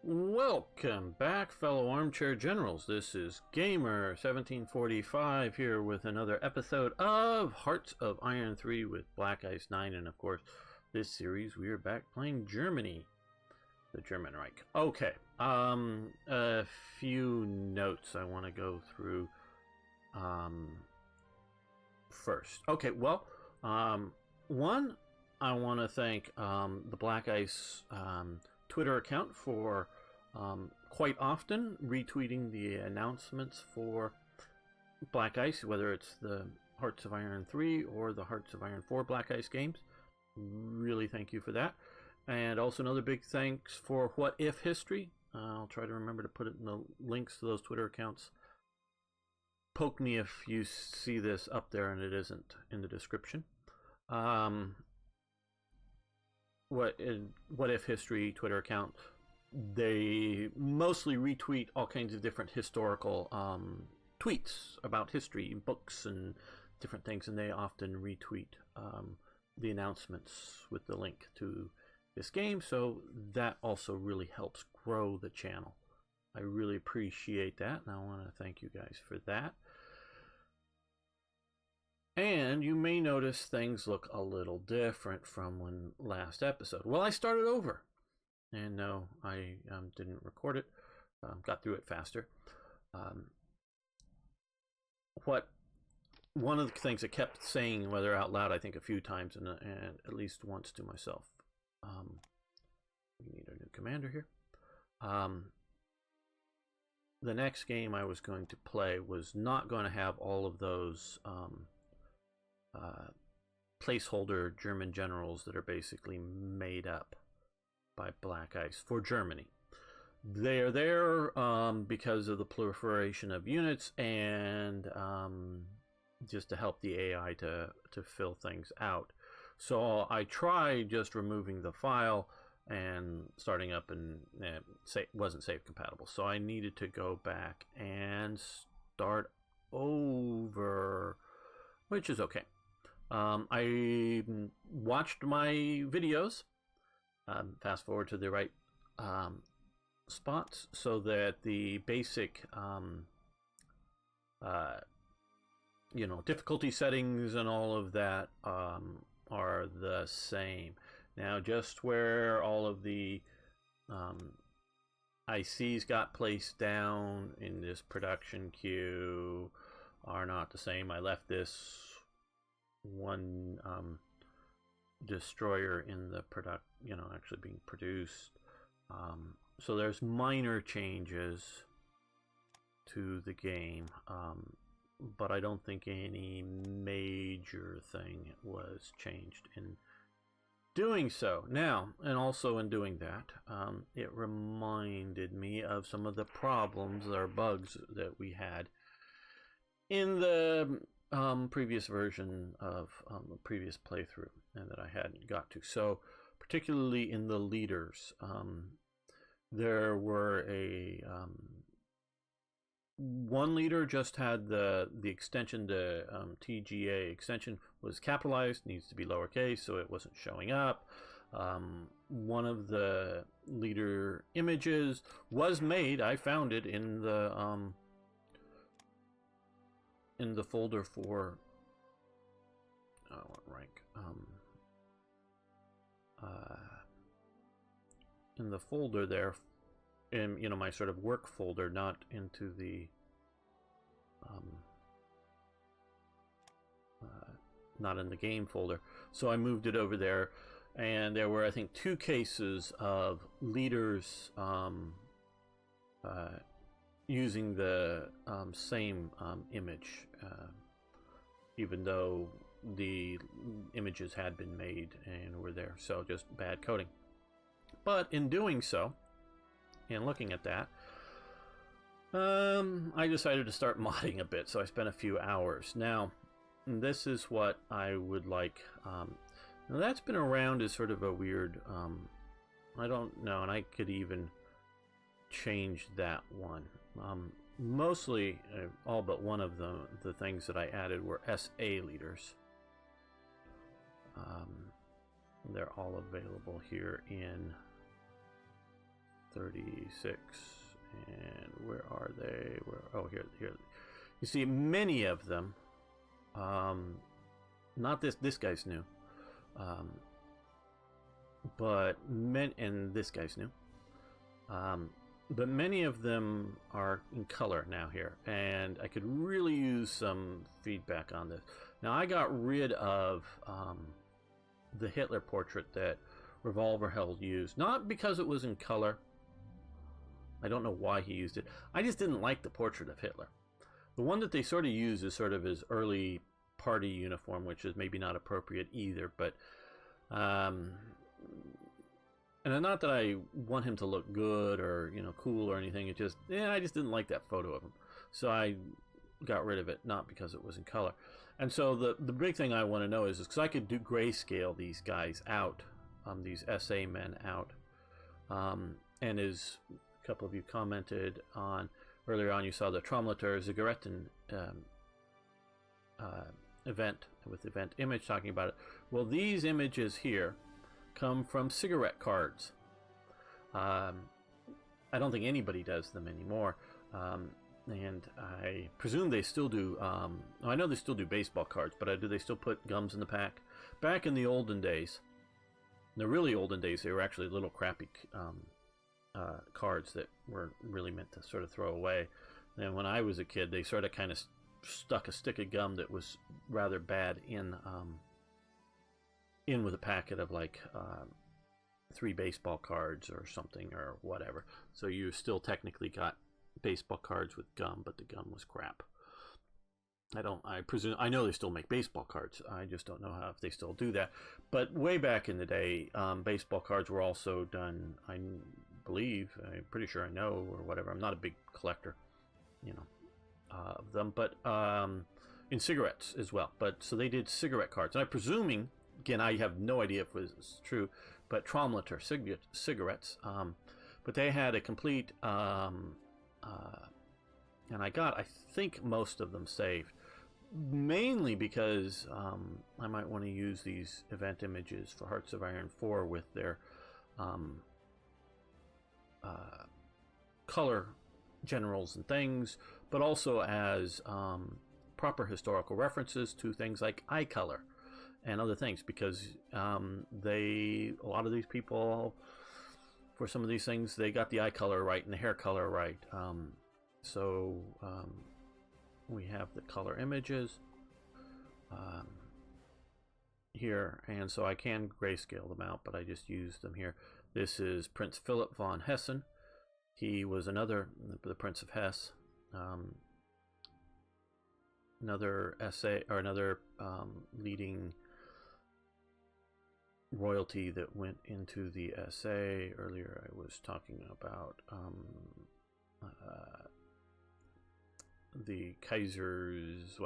Welcome back, fellow armchair generals. This is Gamer1745 here with another episode of Hearts of Iron 3 with Black Ice 9. And of course, this series we are back playing Germany, the German Reich. Okay, a few notes I want to go through first. Okay, well, one, I want to thank the Black Ice Twitter account for quite often retweeting the announcements for Black Ice, whether it's the Hearts of Iron 3 or the Hearts of Iron 4 Black Ice games. Really thank you for that. And also another big thanks for What If History. I'll try to remember to put it in the links to those Twitter accounts. Poke me if you see this up there and it isn't in the description. What If History Twitter account, they mostly retweet all kinds of different historical tweets about history, books, and different things, and they often retweet the announcements with the link to this game, so that also really helps grow the channel. I really appreciate that, and I want to thank you guys for that. And you may notice things look a little different from when last episode. Well, I started over. And no, I didn't record it. Got through it faster. One of the things I kept saying, whether out loud, I think a few times, and at least once to myself. We need a new commander here. The next game I was going to play was not going to have all of those placeholder German generals that are basically made up by Black Ice for Germany. They are there because of the proliferation of units and just to help the AI to fill things out. So I tried just removing the file and starting up, and it wasn't save compatible. So I needed to go back and start over, which is okay. I watched my videos, fast forward to the right spots, so that the basic difficulty settings and all of that are the same. Now, just where all of the ICs got placed down in this production queue are not the same. I left this one destroyer in the actually being produced. So there's minor changes to the game, but I don't think any major thing was changed in doing so. Now, and also in doing that, it reminded me of some of the problems or bugs that we had in the previous version of the previous playthrough and that I hadn't got to. So particularly in the leaders, there were one leader just had the extension, the TGA extension was capitalized, needs to be lowercase, so it wasn't showing up. One of the leader images was made, I found it in the folder for what rank? In the folder there, in my sort of work folder, not into the not in the game folder. So I moved it over there, and there were, I think, 2 cases of leaders using the same image, even though the images had been made and were there. So just bad coding. But in doing so, and looking at that, I decided to start modding a bit. So I spent a few hours. Now, this is what I would like. Now that's been around as sort of a weird, I don't know, and I could even change that one. Mostly, all but one of the things that I added were SA leaders. They're all available here in 36. And where are they? Oh, here. You see, many of them, not this guy's new, and this guy's new, but many of them are in color now here, and I could really use some feedback on this. Now, I got rid of the Hitler portrait that Revolverheld used, not because it was in color. I don't know why he used it. I just didn't like the portrait of Hitler. The one that they sort of use is sort of his early party uniform, which is maybe not appropriate either, but and not that I want him to look good or, cool or anything. It just, I just didn't like that photo of him. So I got rid of it, not because it was in color. And so the big thing I want to know is because I could do grayscale these guys out, these SA men out, and as a couple of you commented on earlier on, you saw the Trommleter Zigaretten event with event image talking about it. Well, these images here come from cigarette cards. I don't think anybody does them anymore, and I presume they still do. I know they still do baseball cards, but do they still put gums in the pack? Back in the olden days, the really olden days, they were actually little crappy cards that were really meant to sort of throw away. And when I was a kid, they sort of kind of stuck a stick of gum that was rather bad in with a packet of like 3 baseball cards or something or whatever. So you still technically got baseball cards with gum, but the gum was crap. I know they still make baseball cards. I just don't know if they still do that. But way back in the day, baseball cards were also done, I'm pretty sure I know or whatever. I'm not a big collector, of them, but in cigarettes as well. But so they did cigarette cards, and I'm presuming, again, I have no idea if it was true, but Trommleter cigarettes, but they had a complete, and I think most of them saved, mainly because I might want to use these event images for Hearts of Iron 4 with their color generals and things, but also as proper historical references to things like eye color and other things, because a lot of these people, for some of these things, they got the eye color right and the hair color right. So we have the color images here, and so I can grayscale them out, but I just use them here. This is Prince Phillip von Hessen. He was the Prince of Hesse, another leading royalty that went into the SA. Earlier I was talking about the Kaiser's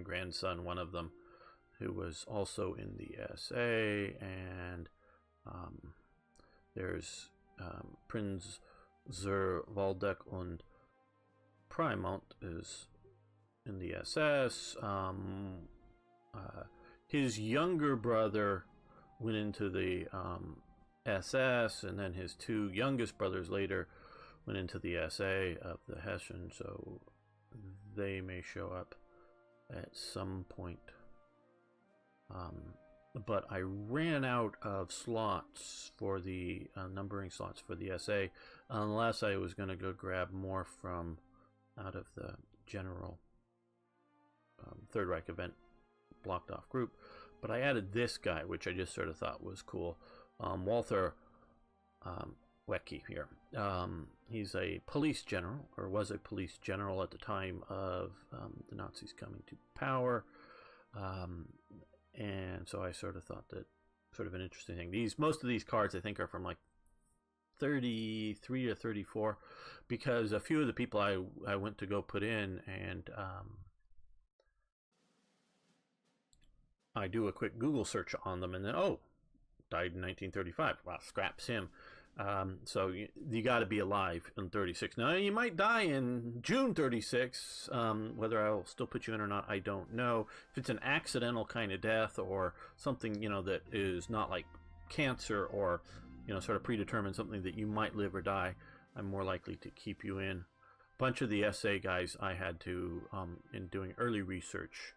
grandson, one of them, who was also in the SA, and there's Prinz zur Waldeck und Piemont is in the SS. His younger brother went into the SS, and then his 2 youngest brothers later went into the SA of the Hessian, so they may show up at some point. But I ran out of slots for the numbering slots for the SA, unless I was going to go grab more from out of the general Third Reich event blocked off group. But I added this guy, which I just sort of thought was cool. Walther Wecke here. He's a police general, or was a police general at the time of the Nazis coming to power. And so I sort of thought that sort of an interesting thing. Most of these cards I think are from like 33 or 34, because a few of the people I went to go put in, and I do a quick Google search on them, and then died in 1935. Wow, scraps him. So you got to be alive in 36. Now, you might die in June 36. Whether I'll still put you in or not, I don't know. If it's an accidental kind of death or something, that is not like cancer or, sort of predetermined, something that you might live or die, I'm more likely to keep you in. A bunch of the essay guys I had to, in doing early research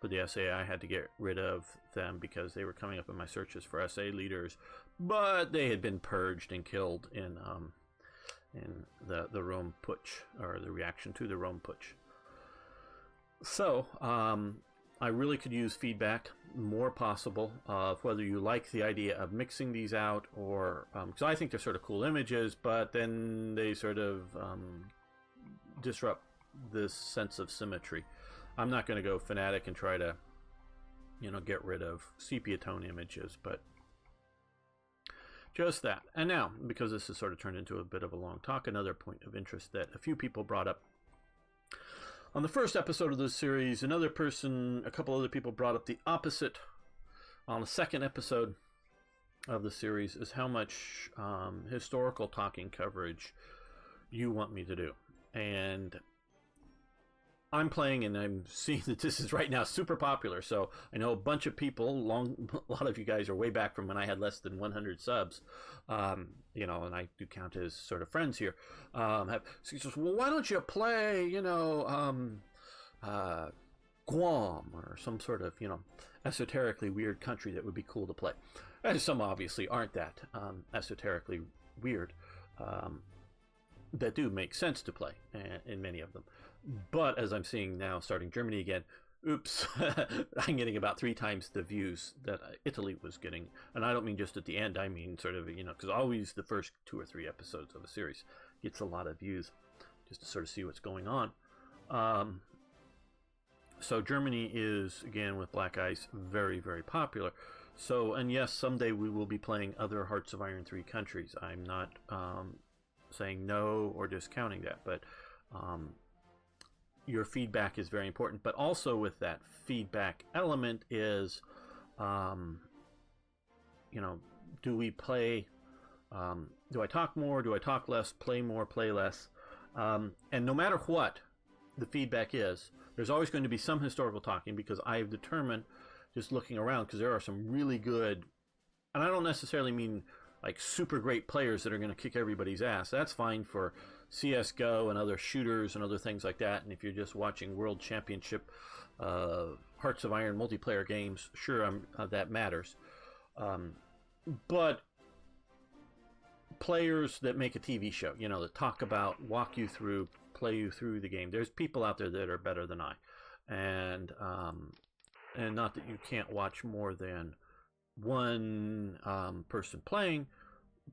for the essay, I had to get rid of them because they were coming up in my searches for essay leaders, but they had been purged and killed in the Rome Putsch, or the reaction to the Rome Putsch. So I really could use feedback more possible of whether you like the idea of mixing these out, or because I think they're sort of cool images, but then they sort of disrupt this sense of symmetry. I'm not going to go fanatic and try to, get rid of sepia tone images, but just that. And now, because this has sort of turned into a bit of a long talk, another point of interest that a few people brought up on the first episode of this series. A couple other people brought up the opposite on the second episode of the series, is how much historical talking coverage you want me to do. And I'm playing, and I'm seeing that this is right now super popular. So I know a bunch of people, a lot of you guys are way back from when I had less than 100 subs, and I do count as sort of friends here. So he says, well, why don't you play, Guam or some sort of, esoterically weird country that would be cool to play. And some obviously aren't that esoterically weird, that do make sense to play in many of them. But as I'm seeing now, starting Germany again, oops, I'm getting about 3 times the views that Italy was getting. And I don't mean just at the end, I mean sort of, because always the first 2 or 3 episodes of a series gets a lot of views, just to sort of see what's going on. So Germany is, again, with Black Ice, very, very popular. So, and yes, someday we will be playing other Hearts of Iron 3 countries. I'm not saying no or discounting that, but your feedback is very important. But also with that feedback element is, do we play, do I talk more, do I talk less, play more, play less? And no matter what the feedback is, there's always going to be some historical talking, because I've determined, just looking around, because there are some really good, and I don't necessarily mean like super great players that are going to kick everybody's ass. That's fine for CSGO and other shooters and other things like that. And if you're just watching World Championship Hearts of Iron multiplayer games, sure, that matters. But players that make a TV show, that talk about, walk you through, play you through the game. There's people out there that are better than I. And not that you can't watch more than one person playing,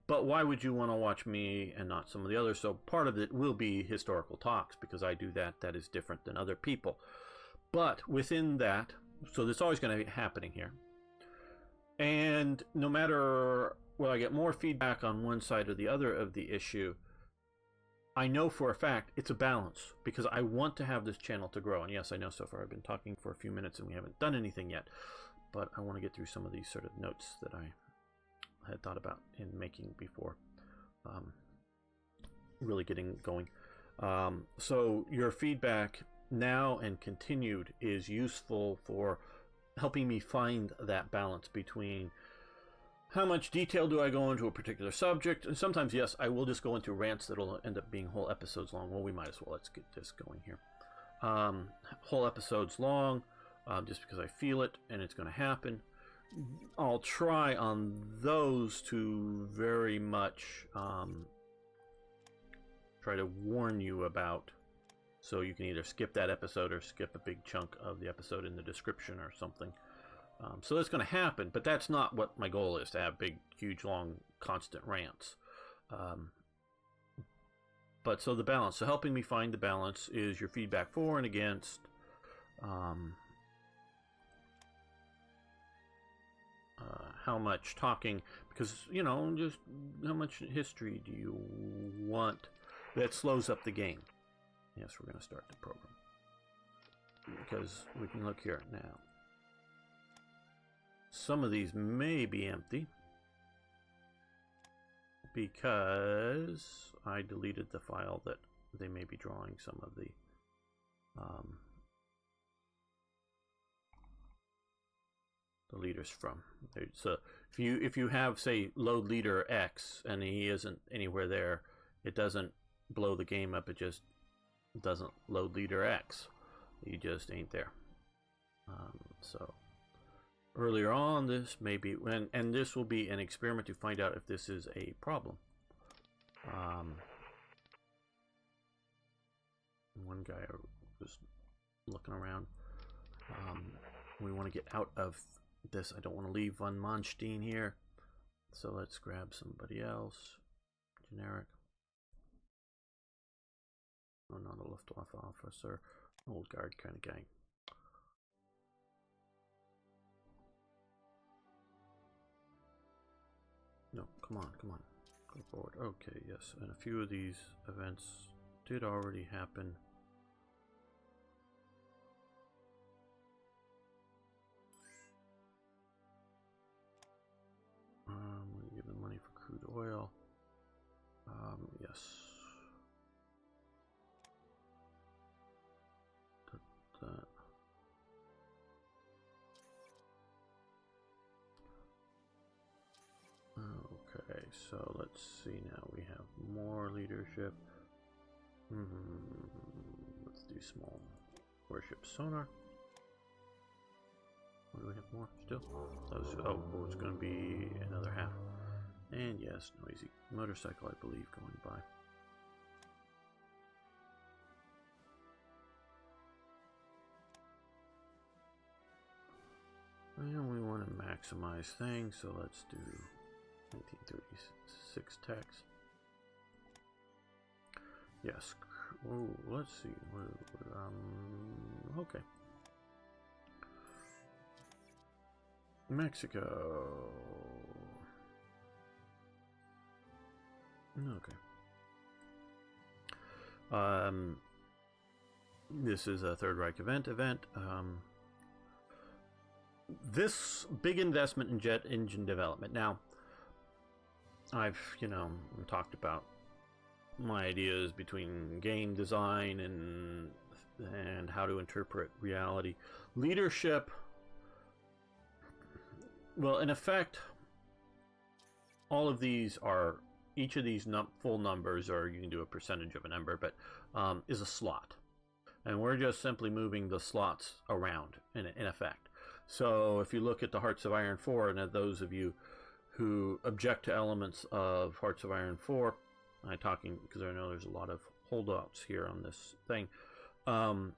but why would you want to watch me and not some of the others? So part of it will be historical talks, because I do that is different than other people. But within that, so that's always going to be happening here. And no matter whether I get more feedback on one side or the other of the issue, I know for a fact it's a balance, because I want to have this channel to grow. And yes, I know so far I've been talking for a few minutes and we haven't done anything yet, but I want to get through some of these sort of notes that I had thought about in making before really getting going. So your feedback now and continued is useful for helping me find that balance between how much detail do I go into a particular subject. And sometimes, yes, I will just go into rants that'll end up being whole episodes long. Well, we might as well. Let's get this going here. Whole episodes long, just because I feel it and it's going to happen. I'll try on those to very much try to warn you about, so you can either skip that episode or skip a big chunk of the episode in the description or something. So that's going to happen, but that's not what my goal is, to have big, huge, long, constant rants. But so the balance, so helping me find the balance is your feedback for and against. How much talking, because, just how much history do you want that slows up the game? Yes, we're going to start the program, because we can look here now. Some of these may be empty because I deleted the file that they may be drawing some of the leaders from. So if you have, say, load leader X and he isn't anywhere there, it doesn't blow the game up. It just doesn't load leader X. You just ain't there. So earlier on, this may be and this will be an experiment to find out if this is a problem. One guy was looking around. We want to get out of this. I don't want to leave von Manstein here. So let's grab somebody else. Generic. Oh, not a Luftwaffe officer. Old guard kind of guy. No, come on. Go forward. Okay, yes. And a few of these events did already happen. We give them money for crude oil. Yes. Okay, so let's see now. We have more leadership. Let's do small warship sonar. What do we have more still? Oh, it's going to be another half. And yes, noisy motorcycle, I believe, going by. And we want to maximize things, so let's do 1936 tax. Yes. Oh, let's see. Okay. Mexico. Okay. This is a Third Reich event. This big investment in jet engine development. Now, I've, talked about my ideas between game design and how to interpret reality. Leadership, well, in effect, all of these are, each of these full numbers, or you can do a percentage of a number, but is a slot. And we're just simply moving the slots around in effect. So if you look at the Hearts of Iron 4, and those of you who object to elements of Hearts of Iron 4, I'm talking because I know there's a lot of holdouts here on this thing, and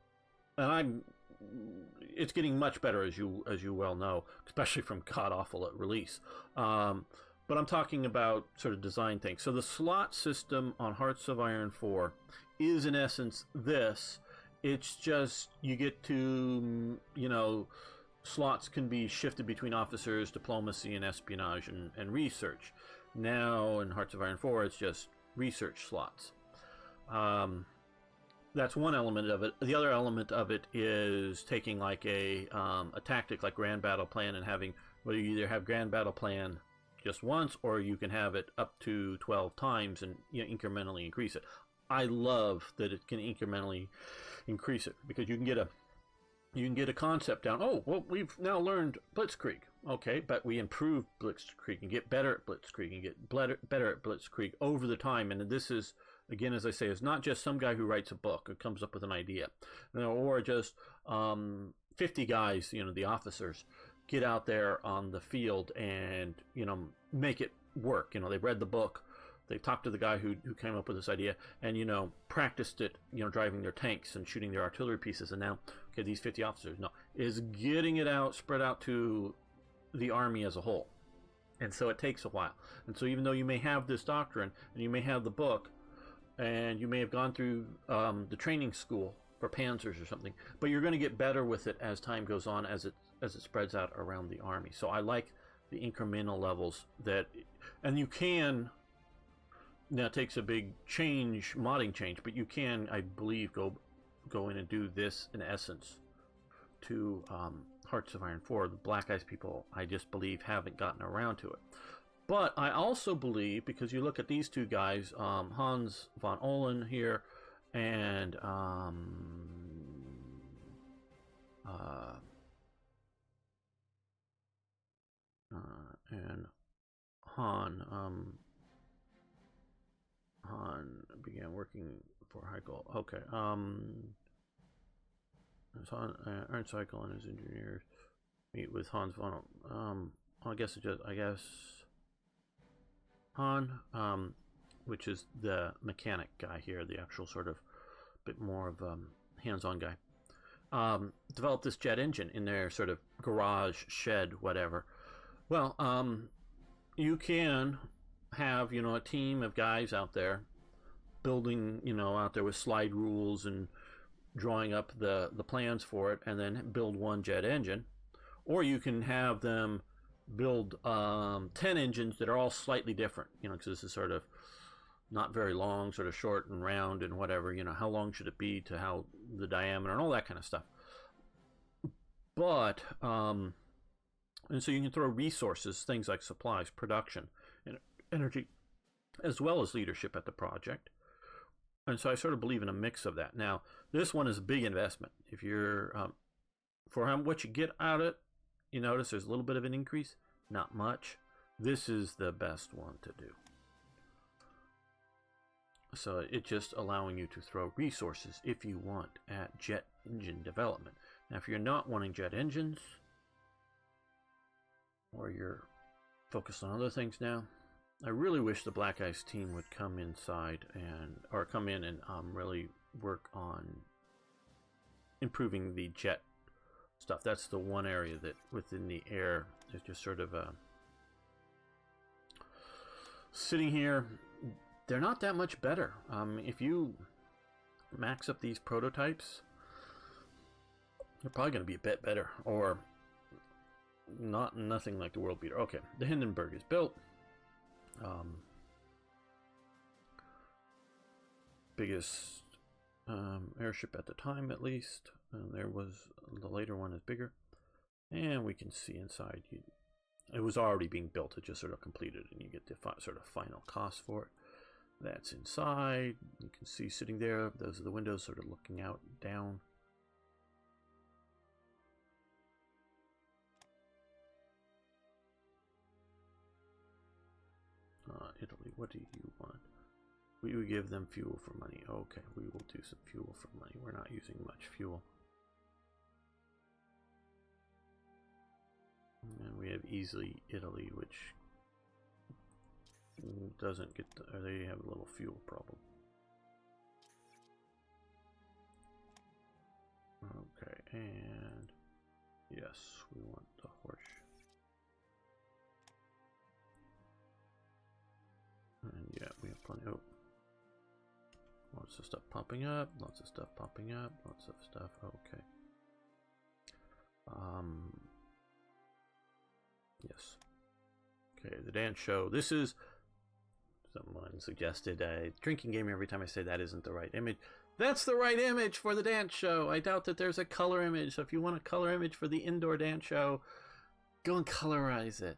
it's getting much better, as you well know, especially from god awful at release. But I'm talking about sort of design things. So the slot system on Hearts of Iron 4 is in essence this. It's just you get to, slots can be shifted between officers, diplomacy, and espionage and research. Now in Hearts of Iron 4, it's just research slots. That's one element of it. The other element of it is taking like a tactic like Grand Battle Plan and having, whether you either have Grand Battle Plan just once or you can have it up to 12 times and incrementally increase it. I love that it can incrementally increase it because you can get a concept down. Oh, well, we've now learned Blitzkrieg. Okay, but we improve Blitzkrieg and get better at Blitzkrieg and get better at Blitzkrieg over the time. And this is, again, as I say, it's not just some guy who writes a book or comes up with an idea, or just 50 guys, the officers, get out there on the field and, make it work. They've read the book. They talked to the guy who came up with this idea and, practiced it, driving their tanks and shooting their artillery pieces. And now, okay, these 50 officers, is getting it out, spread out to the army as a whole. And so it takes a while. And so even though you may have this doctrine and you may have the book and you may have gone through the training school for panzers or something, but you're going to get better with it as time goes on, as it spreads out around the army. So I like the incremental levels and you can. Now it takes a big modding change, but you can, I believe, go in and do this in essence to Hearts of Iron 4. The Black Ice people, I just believe, haven't gotten around to it. But I also believe, because you look at these two guys, Hans von Ohlen here, and Han began working for Heikel. Okay. Ernst Haeckel and his engineers meet with Hans von. I guess Han, which is the mechanic guy here, the actual sort of bit more of hands-on guy, developed this jet engine in their sort of garage, shed, whatever. Well, you can have, a team of guys out there building, out there with slide rules and drawing up the plans for it, and then build one jet engine. Or you can have them build 10 engines that are all slightly different, because this is sort of not very long, sort of short and round and whatever, how long should it be to how the diameter and all that kind of stuff. But, and so you can throw resources, things like supplies, production, and energy, as well as leadership at the project. And so I sort of believe in a mix of that. Now, this one is a big investment. If you're, for what you get out of it, you notice there's a little bit of an increase, not much. This is the best one to do. So it's just allowing you to throw resources if you want at jet engine development. Now, if you're not wanting jet engines, or you're focused on other things now, I really wish the Black Ice team would come inside or come in and really work on improving the jet stuff. That's the one area that within the air is just sort of sitting here. They're not that much better. If you max up these prototypes, they're probably going to be a bit better, or nothing like the world beater. Okay, the Hindenburg is built. Biggest airship at the time, at least. There was the later one is bigger, and we can see inside. It was already being built. It just sort of completed, and you get the sort of final cost for it. That's inside. You can see sitting there. Those are the windows, sort of looking out down. Italy, what do you want? We will give them fuel for money. Okay, we will do some fuel for money. We're not using much fuel. And we have easily Italy, which doesn't get or they have a little fuel problem. Okay, and yes, we want the horse. And yeah, we have plenty. Oh, lots of stuff popping up. Lots of stuff popping up. Lots of stuff. Okay. Yes. Okay, the dance show. This is, someone suggested a drinking game. Every time I say that isn't the right image. That's the right image for the dance show. I doubt that there's a color image. So if you want a color image for the indoor dance show, go and colorize it.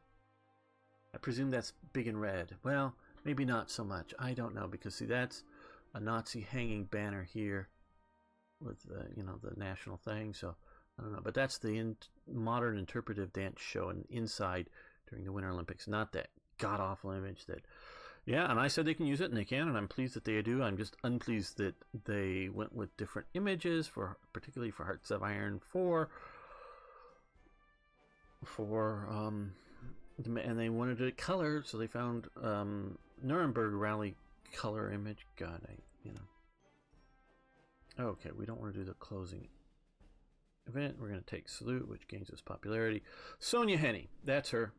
I presume that's big and red. Well, maybe not so much. I don't know, because see, that's a Nazi hanging banner here with the, the national thing. So I don't know, but that's the modern interpretive dance show and inside during the Winter Olympics. Not that god awful image that, yeah. And I said they can use it, and they can, and I'm pleased that they do. I'm just unpleased that they went with different images particularly for Hearts of Iron 4. And they wanted it colored, so they found Nuremberg rally color image. God, Okay, we don't want to do the closing event. We're going to take Salute, which gains us popularity. Sonja Henie, that's her.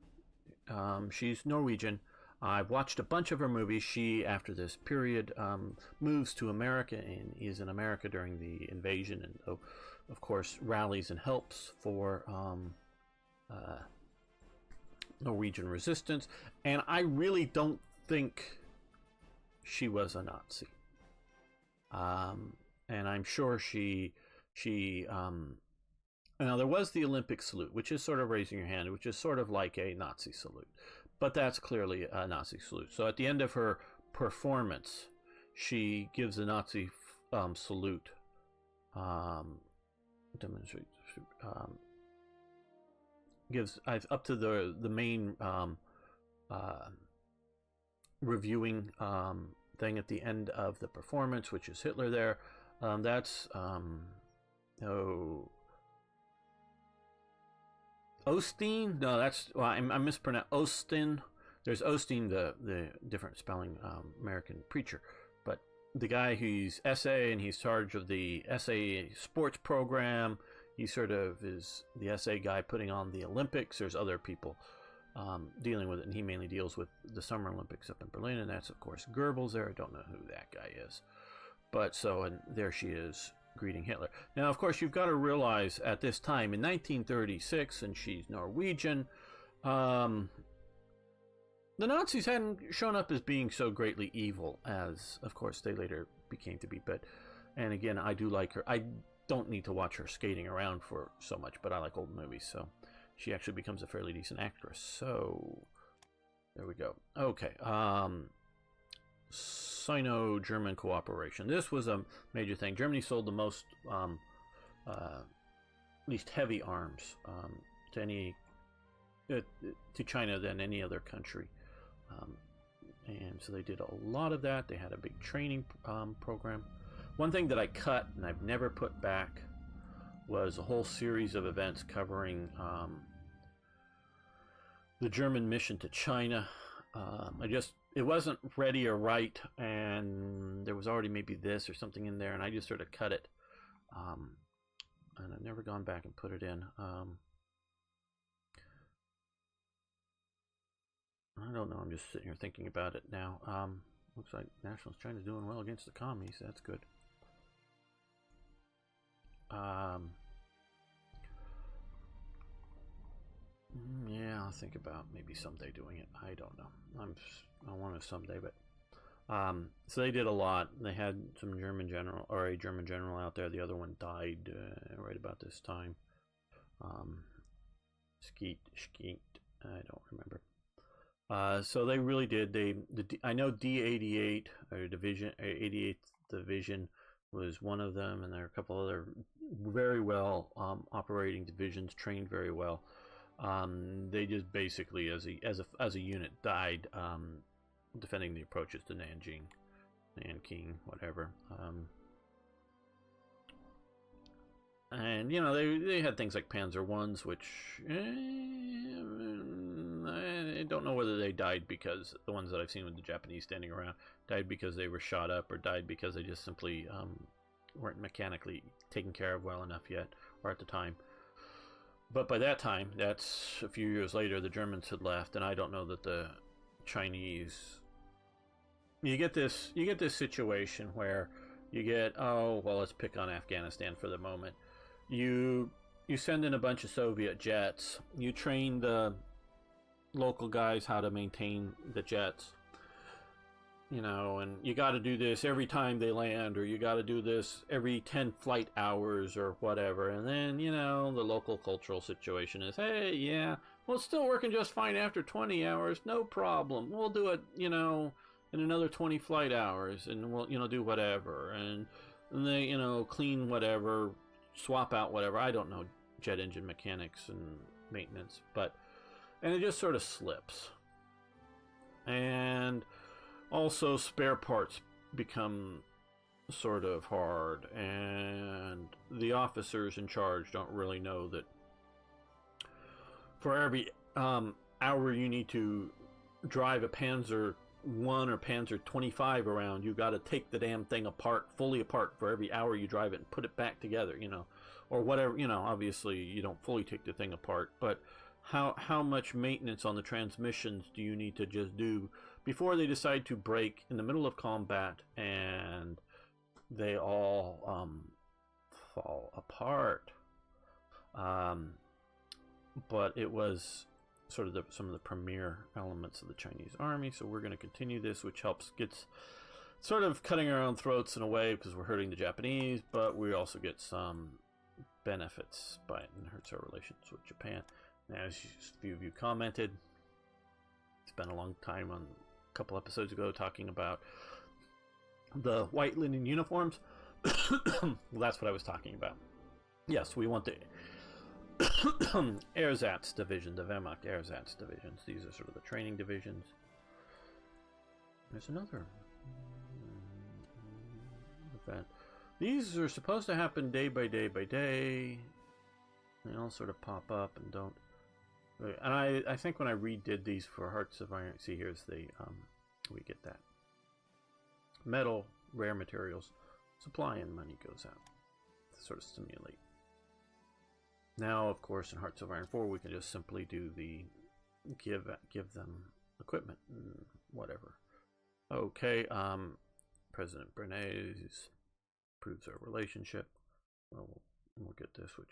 She's Norwegian. I've watched a bunch of her movies. She, after this period, moves to America and is in America during the invasion, and of course rallies and helps for Norwegian resistance. And I really don't think she was a Nazi. And I'm sure she now there was the Olympic salute, which is sort of raising your hand, which is sort of like a Nazi salute, but that's clearly a Nazi salute. So at the end of her performance, she gives a Nazi salute, demonstrates, gives up to the main reviewing thing at the end of the performance, which is Hitler there. That's Osteen? No, that's, well, I'm mispronouncing Osteen. There's Osteen, the different spelling American preacher, but the guy who's SA and he's charge of the SA sports program. He sort of is the SA guy putting on the Olympics. There's other people dealing with it, and he mainly deals with the Summer Olympics up in Berlin, and that's, of course, Goebbels there. I don't know who that guy is. But so, and there she is greeting Hitler. Now, of course, you've got to realize at this time in 1936, and she's Norwegian, the Nazis hadn't shown up as being so greatly evil as, of course, they later became to be. But, and again, I do like her. I don't need to watch her skating around for so much, but I like old movies, so she actually becomes a fairly decent actress. So there we go. Okay. Sino-German cooperation. This was a major thing. Germany sold the most, at least heavy arms, to China than any other country. And so they did a lot of that. They had a big training program. One thing that I cut and I've never put back was a whole series of events covering the German mission to China. It wasn't ready or right, and there was already maybe this or something in there, and I just sort of cut it. And I've never gone back and put it in. I don't know. I'm just sitting here thinking about it now. Looks like Nationalist China's doing well against the commies. That's good. Yeah, I'll think about maybe someday doing it. I don't know. I want to someday, but so they did a lot. They had some German general, or a German general out there. The other one died right about this time. Skeet, I don't remember. So they really did. I know D88 or division, 88th Division was one of them, and there are a couple other very well operating divisions, trained very well. They just basically, as a unit, died defending the approaches to Nanking, whatever. And you know, they had things like Panzer I's, which I don't know whether they died because the ones that I've seen with the Japanese standing around died because they were shot up, or died because they just simply weren't mechanically taken care of well enough yet, or at the time. But by that time, that's a few years later, the Germans had left, and I don't know that the Chinese. You get this situation where you get, oh well, let's pick on Afghanistan for the moment. You send in a bunch of Soviet jets. You train the local guys how to maintain the jets. You know, and you got to do this every time they land, or you got to do this every 10 flight hours or whatever. And then, you know, the local cultural situation is, hey, yeah, well, it's still working just fine after 20 hours. No problem. We'll do it, you know, in another 20 flight hours, and we'll, you know, do whatever. And they, you know, clean whatever, swap out whatever. I don't know jet engine mechanics and maintenance, and it just sort of slips. And also, spare parts become sort of hard, and the officers in charge don't really know that for every hour you need to drive a Panzer I or Panzer 25 around, you got to take the damn thing apart, fully apart, for every hour you drive it and put it back together, you know, or whatever. You know, obviously you don't fully take the thing apart, but how much maintenance on the transmissions do you need to just do before they decide to break in the middle of combat and they all fall apart? But it was sort of some of the premier elements of the Chinese army, so we're going to continue this, which gets sort of cutting our own throats in a way because we're hurting the Japanese, but we also get some benefits by it, and hurts our relations with Japan. Now, as a few of you commented, spent a long time on a couple episodes ago talking about the white linen uniforms. Well, that's what I was talking about. Yes, we want the Ersatz division, the Wehrmacht Ersatz divisions. These are sort of the training divisions. There's another event. These are supposed to happen day by day by day. They all sort of pop up and don't. And I think when I redid these for Hearts of Iron, see, here's the, we get that. Metal, rare materials, supply and money goes out to sort of stimulate. Now, of course, in Hearts of Iron 4, we can just simply do the give them equipment and whatever. Okay, President Bernays proves our relationship. Well, we'll get this, which...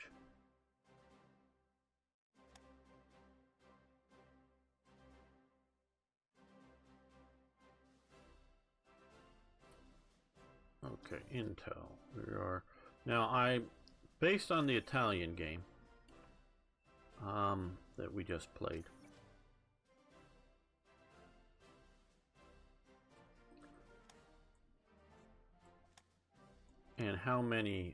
Okay, Intel. We are now. Based on the Italian game that we just played. And how many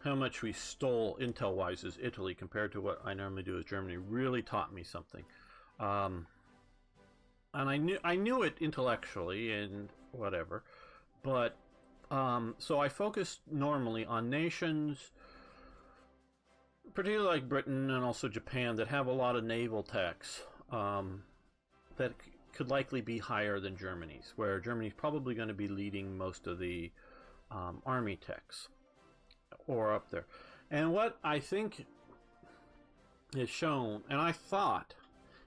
how much we stole Intel-wise as Italy compared to what I normally do as Germany really taught me something. And I knew it intellectually and whatever, but so I focused normally on nations, particularly like Britain and also Japan, that have a lot of naval techs that could likely be higher than Germany's, where Germany's probably going to be leading most of the army techs or up there. And what I think is shown, and I thought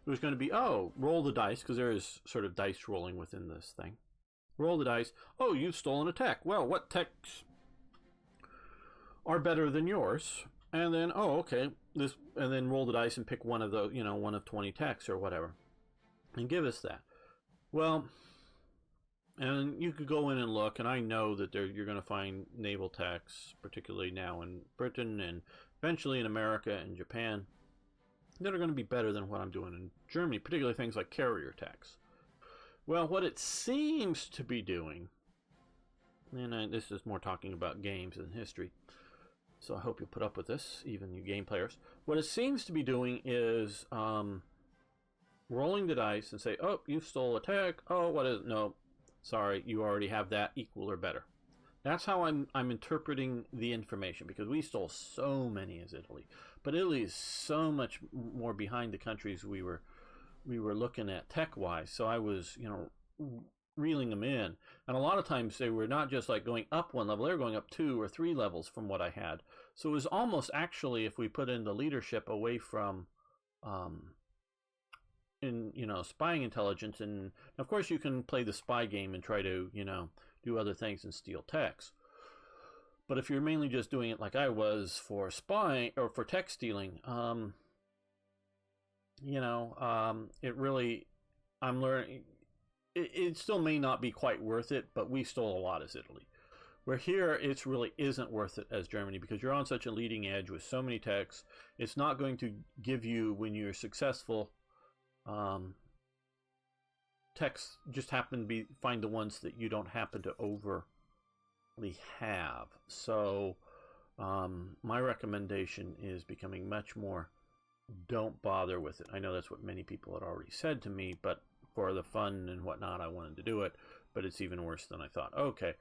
it was going to be, oh, roll the dice, because there is sort of dice rolling within this thing. Roll the dice. Oh, you've stolen a tech. Well, what techs are better than yours? And then, oh, okay, this, and then roll the dice and pick one of the, you know, one of 20 techs or whatever, and give us that. Well, and you could go in and look, and I know that you're going to find naval techs, particularly now in Britain and eventually in America and Japan, that are going to be better than what I'm doing in Germany, particularly things like carrier techs. Well, what it seems to be doing, and this is more talking about games than history, so I hope you put up with this, even you game players. What it seems to be doing is rolling the dice and say, oh, you stole a tech. Oh, what is it? No, sorry, you already have that, equal or better. That's how I'm interpreting the information, because we stole so many as Italy. But Italy is so much more behind the countries we were looking at tech-wise. So I was, you know, reeling them in. And a lot of times they were not just like going up one level, they were going up 2 or 3 levels from what I had. So it was almost actually, if we put in the leadership away from in, you know, spying intelligence, and of course you can play the spy game and try to, you know, do other things and steal techs. But if you're mainly just doing it like I was for spying or for tech stealing, you know, it really, I'm learning, it still may not be quite worth it, but we stole a lot as Italy. Where here, it really isn't worth it as Germany, because you're on such a leading edge with so many techs. It's not going to give you, when you're successful, techs just happen to find the ones that you don't happen to overly have. So my recommendation is becoming much more, don't bother with it. I know that's what many people had already said to me, but for the fun and whatnot, I wanted to do it, but it's even worse than I thought. Okay.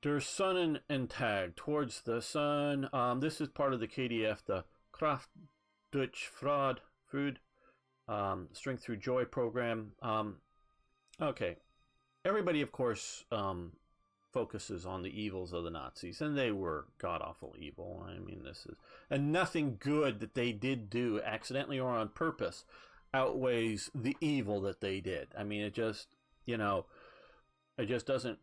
Der Sonnen and Tag, towards the sun. This is part of the KDF, the Kraft durch Fraud, Strength Through Joy program. Okay. Everybody, of course, focuses on the evils of the Nazis, and they were god-awful evil. I mean, and nothing good that they did do, accidentally or on purpose, outweighs the evil that they did. I mean, it just, you know, it just doesn't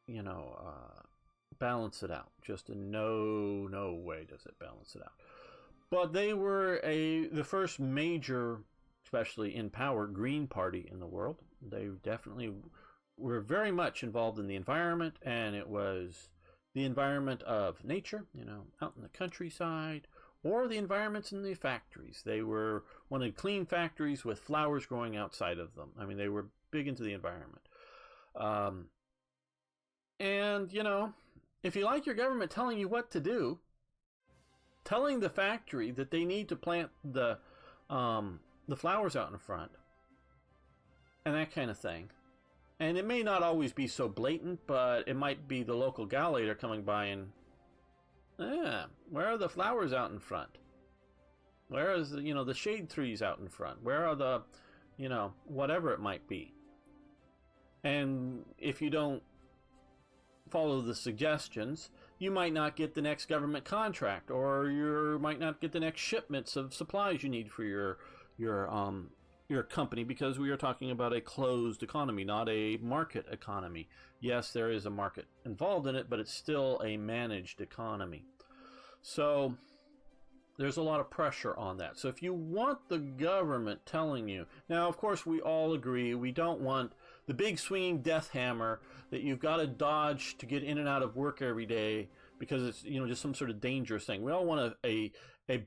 you know, balance it out. Just in no way does it balance it out. But they were the first major, especially in power, Green Party in the world. They definitely were very much involved in the environment, and it was the environment of nature, you know, out in the countryside, or the environments in the factories. They wanted clean factories with flowers growing outside of them. I mean, they were big into the environment. And, you know, if you like your government telling you what to do, telling the factory that they need to plant the flowers out in front, and that kind of thing. And it may not always be so blatant, but it might be the local gallator coming by and, where are the flowers out in front? Where is the, the shade trees out in front? Where are the, whatever it might be? And if you don't follow the suggestions, you might not get the next government contract, or you might not get the next shipments of supplies you need for your company, because we are talking about a closed economy, not a market economy. Yes, there is a market involved in it, but it's still a managed economy. So there's a lot of pressure on that. So if you want the government telling you, now of course we all agree, we don't want the big swinging death hammer that you've got to dodge to get in and out of work every day because it's just some sort of dangerous thing. We all want a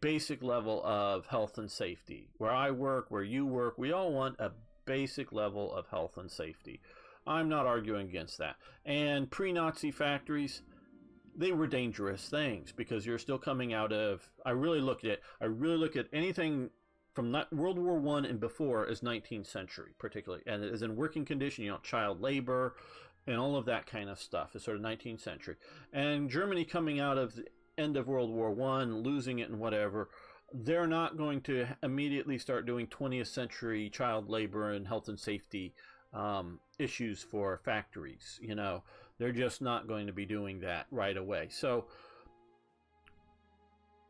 basic level of health and safety. Where I work, where you work, we all want a basic level of health and safety. I'm not arguing against that. And pre-Nazi factories, they were dangerous things because you're still coming out of, I really look at anything from World War I and before as 19th century, particularly, and as in working condition, child labor and all of that kind of stuff is sort of 19th century. And Germany coming out of the end of World War I, losing it and whatever, they're not going to immediately start doing 20th century child labor and health and safety issues for factories. They're just not going to be doing that right away. So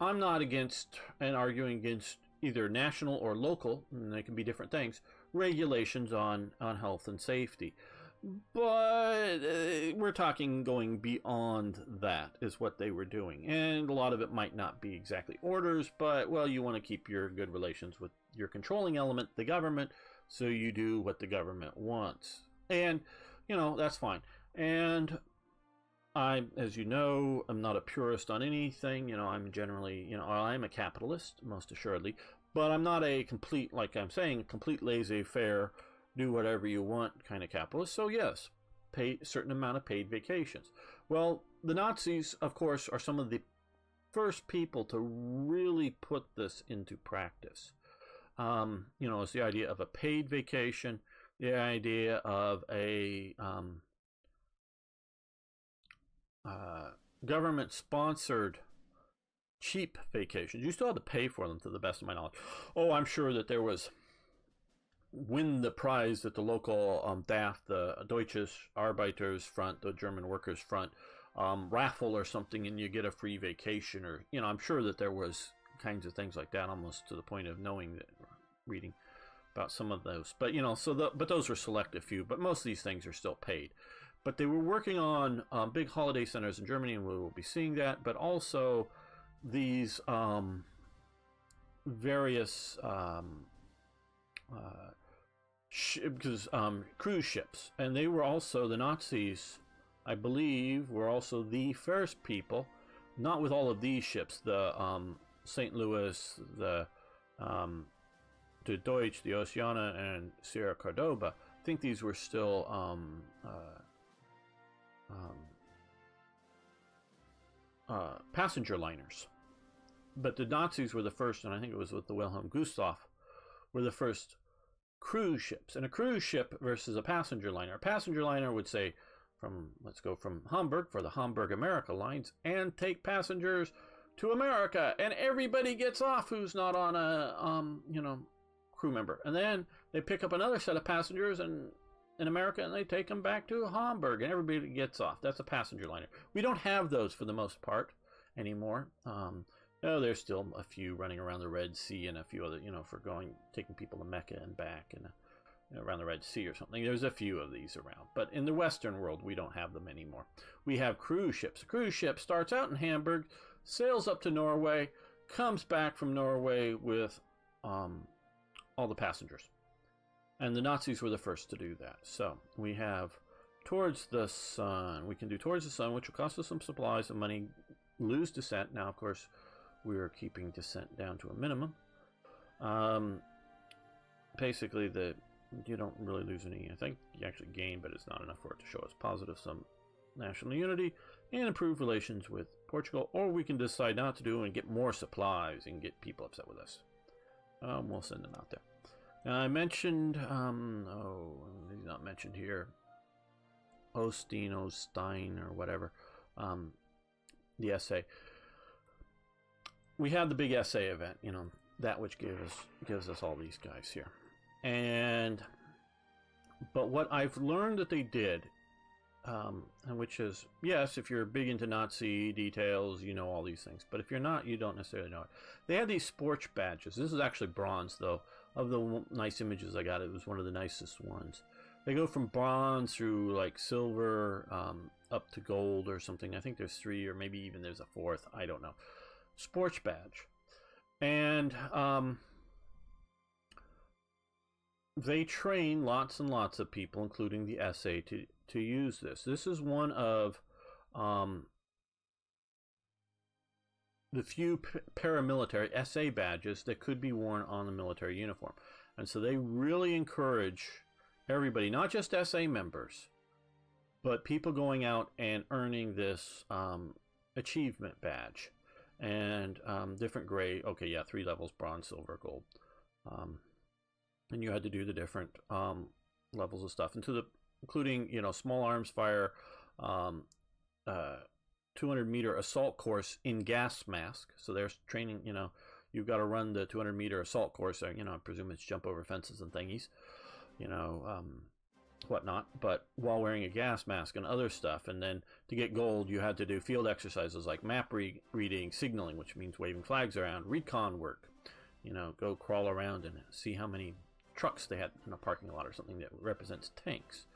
I'm not against and arguing against either national or local, and they can be different things, regulations on health and safety. But we're talking going beyond that is what they were doing. And a lot of it might not be exactly orders, but, well, you want to keep your good relations with your controlling element, the government, so you do what the government wants. And, that's fine. And I, as you know, I'm not a purist on anything. I'm generally, I'm a capitalist, most assuredly, but I'm not a complete, like I'm saying, complete laissez-faire, do whatever you want kind of capitalist. So yes, pay a certain amount of paid vacations. Well, the Nazis, of course, are some of the first people to really put this into practice. It's the idea of a paid vacation, the idea of a government-sponsored cheap vacations. You still had to pay for them, to the best of my knowledge. Oh, I'm sure that there was win the prize at the local DAF, the Deutsches Arbeitersfront, the German Workers' Front, raffle or something, and you get a free vacation, or I'm sure that there was kinds of things like that, almost to the point of knowing that, reading about some of those. But but those were select a few. But most of these things are still paid. But they were working on big holiday centers in Germany, and we will be seeing that. But also these various cruise ships, and they were also, the Nazis, I believe, were also the first people, not with all of these ships, the St. Louis, the Deutsch, the Oceana, and Sierra Cordoba. I think these were still passenger liners, but the Nazis were the first, and I think it was with the Wilhelm Gustloff, were the first cruise ships. And a cruise ship versus a passenger liner. A passenger liner would say, let's go from Hamburg for the Hamburg America lines and take passengers to America, and everybody gets off who's not on a crew member. And then they pick up another set of passengers in America, and they take them back to Hamburg, and everybody gets off. That's a passenger liner. We don't have those for the most part anymore. There's still a few running around the Red Sea, and a few other, for taking people to Mecca and back, and around the Red Sea or something. There's a few of these around. But in the Western world, we don't have them anymore. We have cruise ships. A cruise ship starts out in Hamburg, sails up to Norway, comes back from Norway with all the passengers. And the Nazis were the first to do that. So we have Towards the Sun. We can do Towards the Sun, which will cost us some supplies and money, lose descent. Now, of course, we are keeping descent down to a minimum. Basically, you don't really lose any. I think you actually gain, but it's not enough for it to show us positive some national unity and improve relations with Portugal. Or we can decide not to do and get more supplies and get people upset with us. We'll send them out there. Now I mentioned, he's not mentioned here, Osteen or whatever, the essay. We had the big essay event, that which gives us all these guys here. But what I've learned that they did, and which is, yes, if you're big into Nazi details, you know all these things. But if you're not, you don't necessarily know it. They had these sports badges. This is actually bronze, though. Of the nice images I got, it was one of the nicest ones. They go from bronze through like silver, up to gold or something. I think there's 3, or maybe even there's a 4th. I don't know. Sports badge. And they train lots and lots of people, including the SA, to use this. This is one of the few paramilitary SA badges that could be worn on the military uniform. And so they really encourage everybody, not just SA members, but people going out and earning this achievement badge. And different grade, 3 levels, bronze, silver, gold. And you had to do the different levels of stuff, including small arms fire, 200-meter assault course in gas mask. So there's training. You've got to run the 200-meter assault course. I presume it's jump over fences and thingies, whatnot. But while wearing a gas mask and other stuff, and then to get gold, you had to do field exercises like map reading, signaling, which means waving flags around, recon work. Go crawl around and see how many trucks they had in a parking lot or something that represents tanks,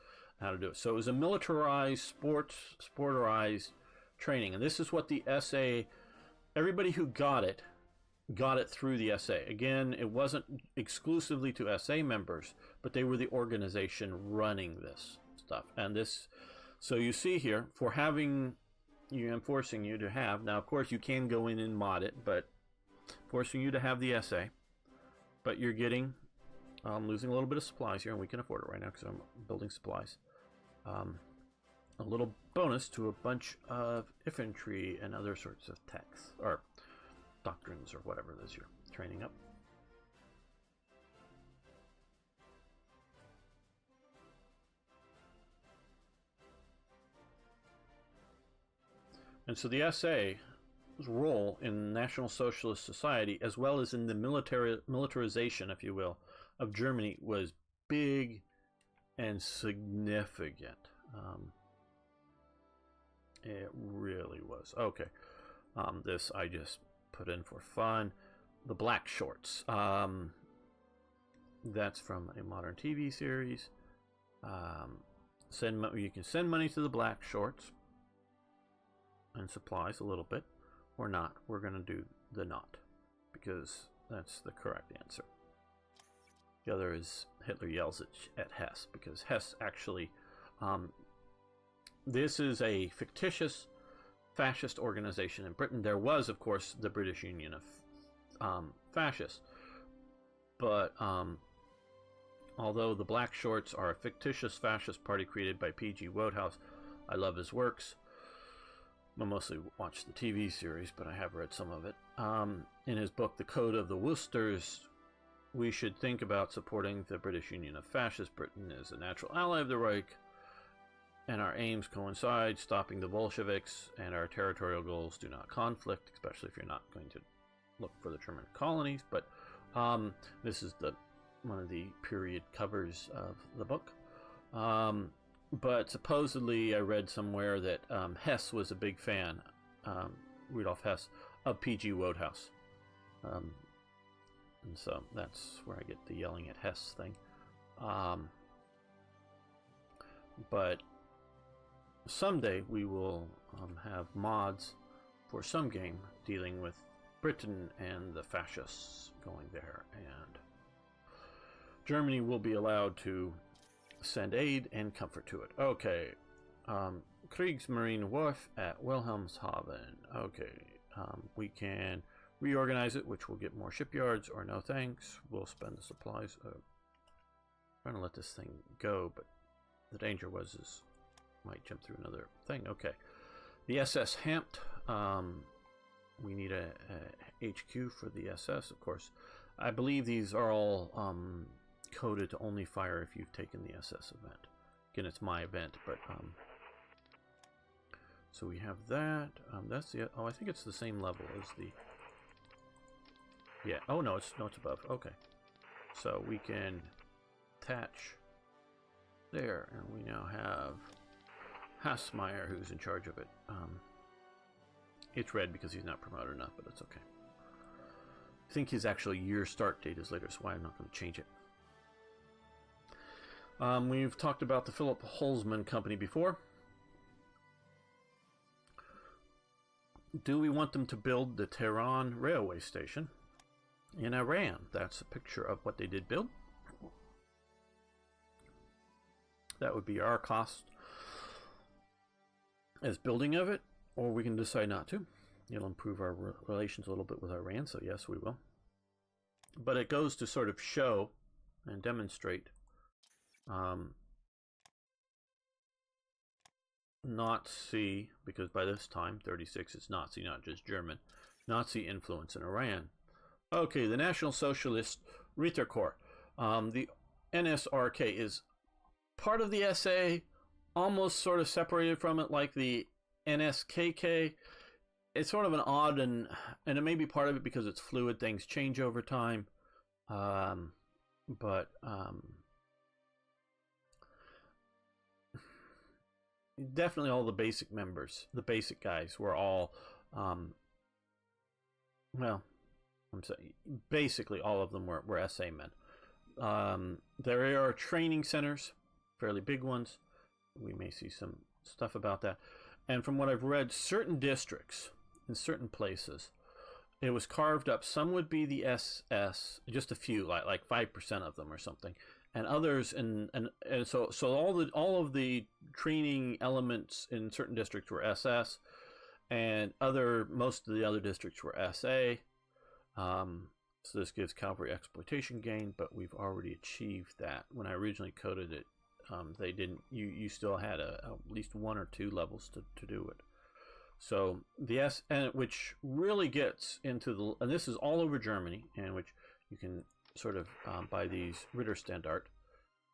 how to do it. So it was a militarized, sporterized training. And this is what the SA, everybody who got it through the SA. Again, it wasn't exclusively to SA members, but they were the organization running this stuff. And this, so you see here, for having, I'm forcing you to have, now of course you can go in and mod it, but forcing you to have the SA, but you're getting, losing a little bit of supplies here, and we can afford it right now because I'm building supplies. A little bonus to a bunch of infantry and other sorts of techs, or doctrines, or whatever it is you're training up. And so the SA's role in National Socialist Society, as well as in the militarization, if you will, of Germany, was big and significant. It really was. Okay. This I just put in for fun. The Black Shorts. That's from a modern TV series. You can send money to the Black Shorts and supplies a little bit, or not. We're going to do the not, because that's the correct answer. The other is Hitler yells at Hess, because Hess actually, this is a fictitious fascist organization in Britain. There was, of course, the British Union of Fascists, but although the Black Shorts are a fictitious fascist party created by P.G. Wodehouse, I love his works. I mostly watched the TV series, but I have read some of it. In his book, The Code of the Worcesters, we should think about supporting the British Union of Fascist. Britain is a natural ally of the Reich, and our aims coincide. Stopping the Bolsheviks and our territorial goals do not conflict, especially if you're not going to look for the German colonies. But this is one of the period covers of the book. But supposedly I read somewhere that Hess was a big fan, Rudolf Hess, of P.G. Wodehouse. And so that's where I get the yelling at Hess thing. But someday we will have mods for some game dealing with Britain and the fascists going there. And Germany will be allowed to send aid and comfort to it. Okay. Kriegsmarine Wharf at Wilhelmshaven. Okay. We can reorganize it, which will get more shipyards, or no thanks. We'll spend the supplies. Trying to let this thing go, but the danger is might jump through another thing. Okay. The SS Hampt. We need a HQ for the SS, of course. I believe these are all coded to only fire if you've taken the SS event. Again, it's my event, but so we have that. That's the. Oh, I think it's the same level as the. Yeah. Oh no, it's above. Okay. So we can attach there, and we now have Hassmeyer, who's in charge of it. It's red because he's not promoted enough, but it's okay. I think his actual year start date is later, so why I'm not going to change it. We've talked about the Phillip Holzman Company before. Do we want them to build the Tehran railway station in Iran? That's a picture of what they did build. That would be our cost as building of it, or we can decide not to. It'll improve our relations a little bit with Iran, so yes, we will. But it goes to sort of show and demonstrate Nazi, because by this time, 36, it's Nazi, not just German, Nazi influence in Iran. Okay, the National Socialist Ritterkorps. The NSRK is part of the SA, almost sort of separated from it like the NSKK. It's sort of an odd, and it may be part of it because it's fluid, things change over time. But definitely all the basic members, the basic guys, were all, well, I'm saying basically all of them were SA men. There are training centers, fairly big ones. We may see some stuff about that. And from what I've read, certain districts in certain places, it was carved up. Some would be the SS, just a few, like 5% of them or something, and others, and so all of the training elements in certain districts were SS, and most of the other districts were SA. So this gives cavalry exploitation gain, but we've already achieved that. When I originally coded it, they didn't. You still had at least 1 or 2 levels to do it. So the which really gets into and this is all over Germany, and which you can sort of buy these Ritterstandard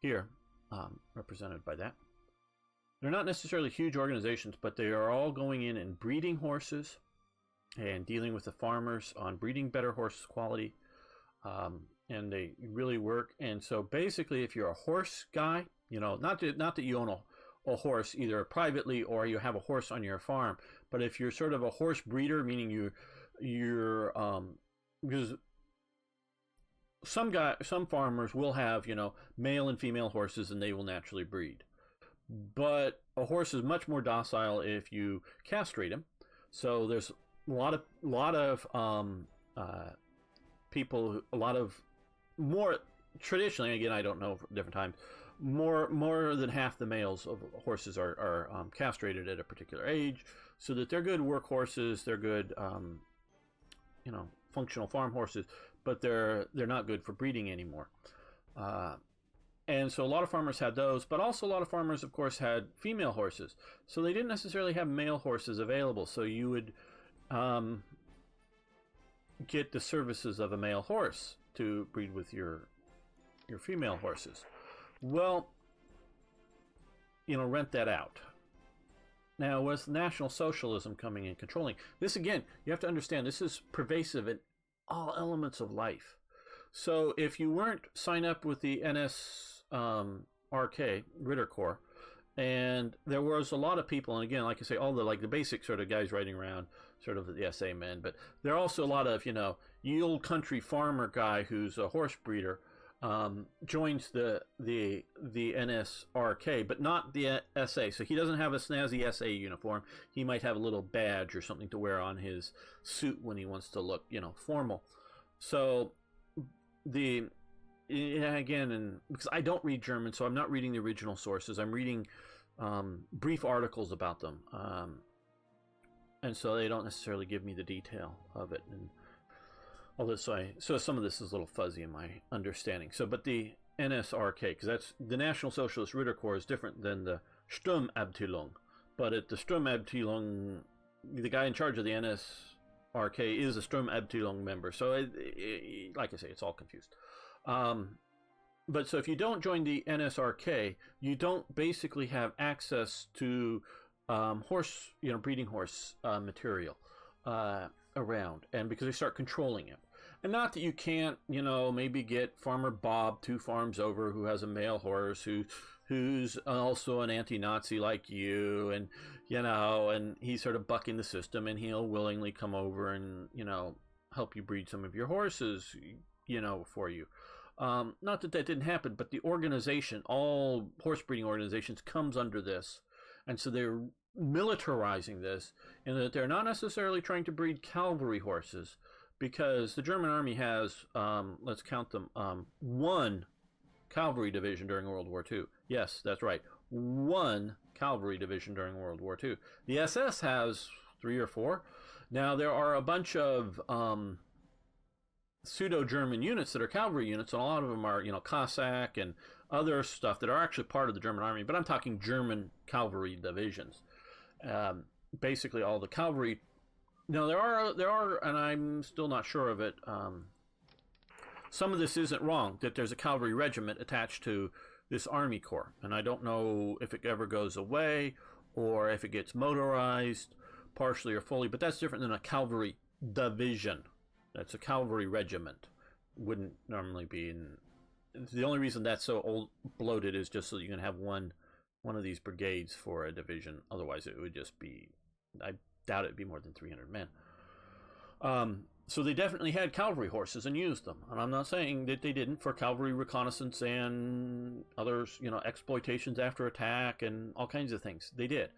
here, represented by that. They're not necessarily huge organizations, but they are all going in and breeding horses and dealing with the farmers on breeding better horse quality, and they really work. And so basically, if you're a horse guy, not that you own a horse either privately or you have a horse on your farm, but if you're sort of a horse breeder, meaning you're because some farmers will have male and female horses, and they will naturally breed. But a horse is much more docile if you castrate him. So there's a lot of people, a lot of more traditionally. Again, I don't know for different times. More than half the males of horses are castrated at a particular age, so that they're good work horses. They're good, functional farm horses, but they're not good for breeding anymore. And so a lot of farmers had those, but also a lot of farmers, of course, had female horses. So they didn't necessarily have male horses available. So you would get the services of a male horse to breed with your female horses. Well, rent that out. Now, with National Socialism coming and controlling this, again, you have to understand this is pervasive in all elements of life. So if you weren't signed up with the NSRK, Ritterkorps, and there was a lot of people, and again, like I say, all the basic sort of guys riding around, sort of the SA men, but there are also a lot of, ye old country farmer guy who's a horse breeder, joins the NSRK, but not the SA. So he doesn't have a snazzy SA uniform. He might have a little badge or something to wear on his suit when he wants to look, formal. So again, because I don't read German, so I'm not reading the original sources. I'm reading brief articles about them, and so they don't necessarily give me the detail of it. And so some of this is a little fuzzy in my understanding. So, but the NSRK, because that's the National Socialist Ritterkorps, is different than the Sturmabteilung. But at the Sturmabteilung, the guy in charge of the NSRK is a Sturmabteilung member. So, like I say, it's all confused. but so if you don't join the NSRK, you don't basically have access to horse, breeding horse material around, and because they start controlling it. And not that you can't, maybe get Farmer Bob 2 farms over who has a male horse who's also an anti-Nazi like you, and and he's sort of bucking the system, and he'll willingly come over and help you breed some of your horses, for you. Not that didn't happen, but the organization, all horse breeding organizations, comes under this, and so they're militarizing this, in that they're not necessarily trying to breed cavalry horses, because the German army has, let's count them, 1 cavalry division during World War II. Yes, that's right, 1 cavalry division during World War II. The SS has 3 or 4. Now, there are a bunch of pseudo-German units that are cavalry units, and a lot of them are, Cossack and other stuff that are actually part of the German army, but I'm talking German cavalry divisions. Basically, all the cavalry. Now, there are, and I'm still not sure of it. Some of this isn't wrong, that there's a cavalry regiment attached to this army corps, and I don't know if it ever goes away or if it gets motorized partially or fully, but that's different than a cavalry division. That's a cavalry regiment. Wouldn't normally be in. The only reason that's so old bloated is just so you can have one of these brigades for a division. Otherwise, it would just be. I doubt it'd be more than 300 men. So they definitely had cavalry horses and used them. And I'm not saying that they didn't for cavalry reconnaissance and others, exploitations after attack and all kinds of things. They did.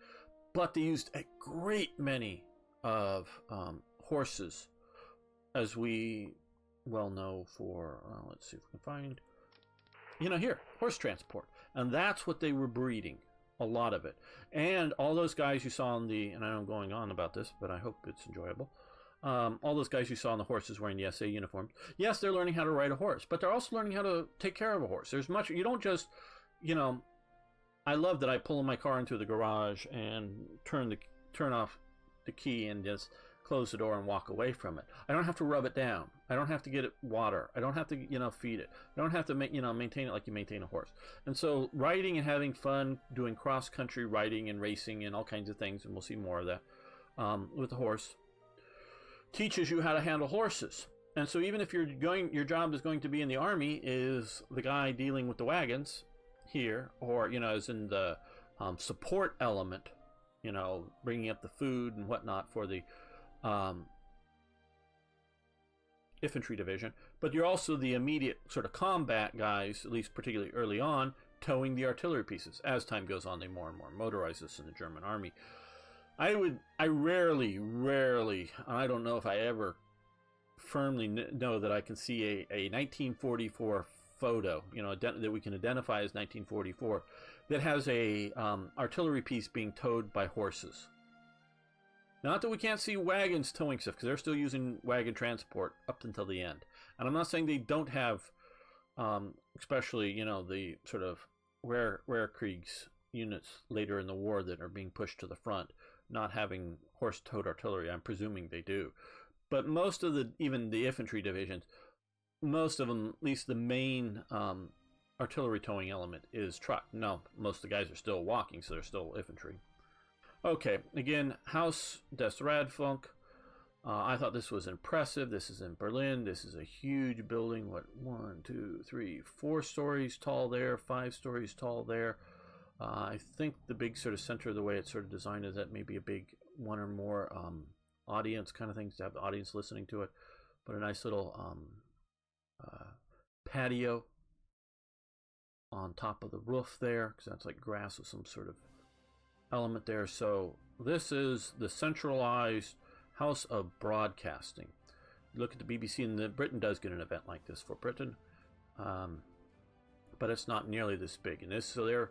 But they used a great many of horses, as we well know for, let's see if we can find, here, horse transport. And that's what they were breeding, a lot of it. And all those guys you saw on and I know I'm going on about this, but I hope it's enjoyable. All those guys you saw on the horses wearing the SA uniforms, yes, they're learning how to ride a horse, but they're also learning how to take care of a horse. There's much, you don't just, I love that I pull my car into the garage and turn off the key and just close the door and walk away from it. I don't have to rub it down. I don't have to get it water. I don't have to, feed it. I don't have to maintain it like you maintain a horse. And so riding and having fun, doing cross-country riding and racing and all kinds of things, and we'll see more of that with the horse, teaches you how to handle horses. And so even if your job is going to be in the army, is the guy dealing with the wagons here, or as in the support element, bringing up the food and whatnot for the infantry division, but you're also the immediate sort of combat guys, at least particularly early on, towing the artillery pieces. As time goes on, they more and more motorize this in the German army. I rarely, I don't know if I ever firmly know that I can see a 1944 photo, that we can identify as 1944, that has a artillery piece being towed by horses. Not that we can't see wagons towing stuff, because they're still using wagon transport up until the end. And I'm not saying they don't have, especially, the sort of Wehrkriegs units later in the war that are being pushed to the front, not having horse-towed artillery. I'm presuming they do. But most of even the infantry divisions, most of them, at least the main artillery towing element, is truck. No, most of the guys are still walking, so they're still infantry. Okay, again, Haus des Radfunk. I thought this was impressive. This is in Berlin. This is a huge building. What, 1, 2, 3, 4 stories tall there, 5 stories tall there. I think the big sort of center of the way it's sort of designed is that maybe a big one or more audience kind of things to have the audience listening to it. But a nice little patio on top of the roof there, because that's like grass with some sort of element there. So this is the centralized house of broadcasting. Look at the BBC, and Britain does get an event like this for Britain, but it's not nearly this big. And this, so they're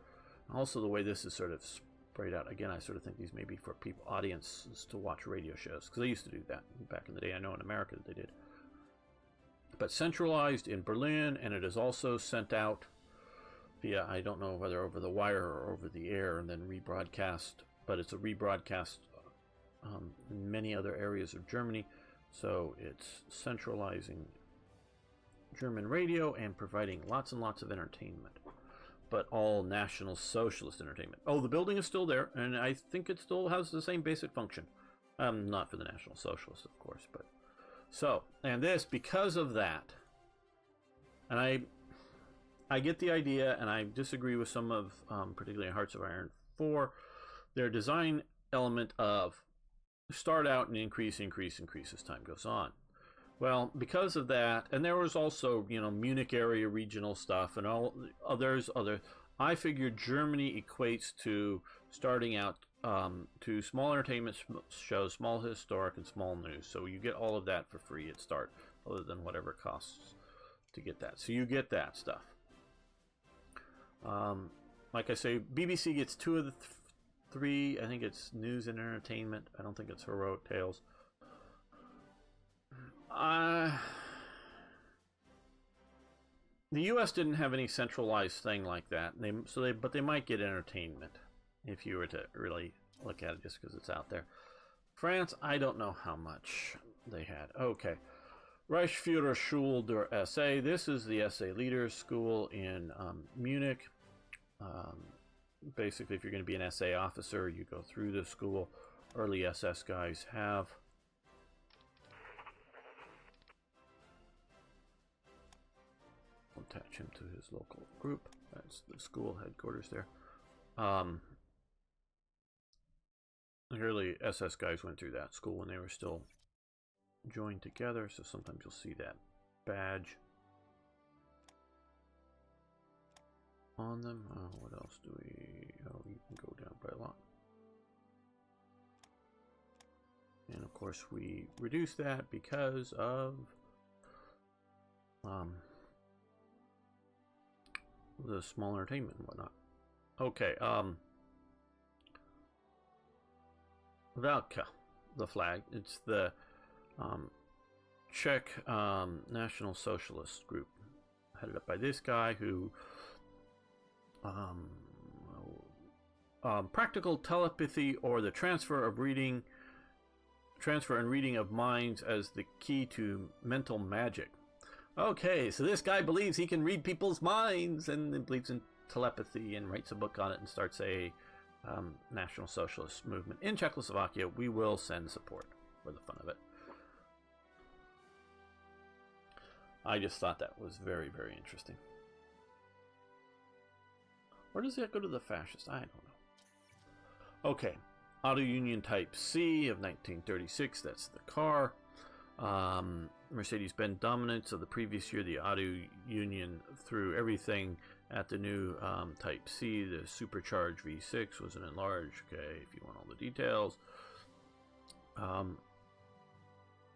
also, the way this is sort of sprayed out. Again, I sort of think these may be for audiences to watch radio shows, because they used to do that back in the day. I know in America they did. But centralized in Berlin, and it is also sent out via, I don't know whether over the wire or over the air, and then rebroadcast, but it's a rebroadcast in many other areas of Germany. So it's centralizing German radio and providing lots and lots of entertainment, but all National Socialist entertainment. Oh, the building is still there, and I think it still has the same basic function. Not for the National Socialists, of course, but so, and this, because of that, and I get the idea, and I disagree with some of, particularly Hearts of Iron 4, their design element of start out and increase as time goes on. Well, because of that, and there was also, Munich area regional stuff and all others. I figured Germany equates to starting out to small entertainment shows, small historic, and small news. So you get all of that for free at start, other than whatever it costs to get that. So you get that stuff. Like I say, BBC gets 2 of the 3. I think it's news and entertainment. I don't think it's heroic tales. The U.S. didn't have any centralized thing like that, but they might get entertainment if you were to really look at it, just because it's out there. France, I don't know how much they had. Okay, Reichsführerschule der SA. This is the SA Leaders School in Munich. Basically, if you're going to be an SA officer, you go through this school. Early SS guys have. Attach him to his local group. That's the school headquarters there. The early SS guys went through that school when they were still joined together, so sometimes you'll see that badge on them. What else do we... Oh, you can go down by a lot. And of course we reduce that because of the small entertainment and whatnot. Okay, Valka, the flag. It's the Czech National Socialist group, headed up by this guy who practical telepathy, or the transfer and reading of minds as the key to mental magic. Okay, so this guy believes he can read people's minds and believes in telepathy and writes a book on it and starts a National Socialist movement in Czechoslovakia. We will send support for the fun of it. I just thought that was very, very interesting. Where does that go to the fascist? I don't know. Okay, Auto Union Type C of 1936. That's the car. Mercedes-Benz dominance of the previous year. The Auto Union threw everything at the new Type C. The supercharged V6 was an enlarged. Okay, if you want all the details.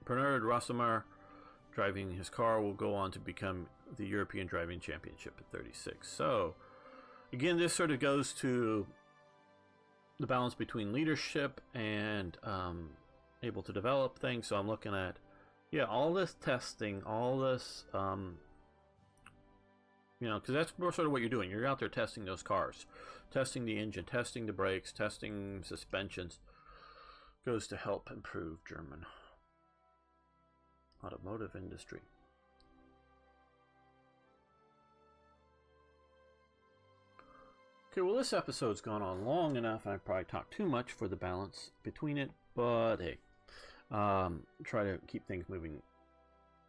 Bernard Rossamer, driving his car, will go on to become the European Driving Championship at 36. So, again, this sort of goes to the balance between leadership and able to develop things. So I'm looking at, yeah, all this testing, all this, because that's more sort of what you're doing. You're out there testing those cars, testing the engine, testing the brakes, testing suspensions. Goes to help improve German automotive industry. Okay, well, this episode's gone on long enough. I probably talked too much for the balance between it, but hey, try to keep things moving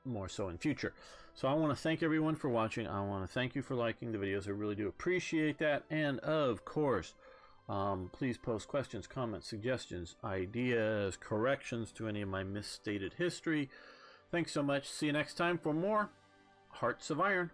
more so in future. So I want to thank everyone for watching. I want to thank you for liking the videos. I really do appreciate that. And of course, please post questions, comments, suggestions, ideas, corrections to any of my misstated history. Thanks so much. See you next time for more Hearts of Iron.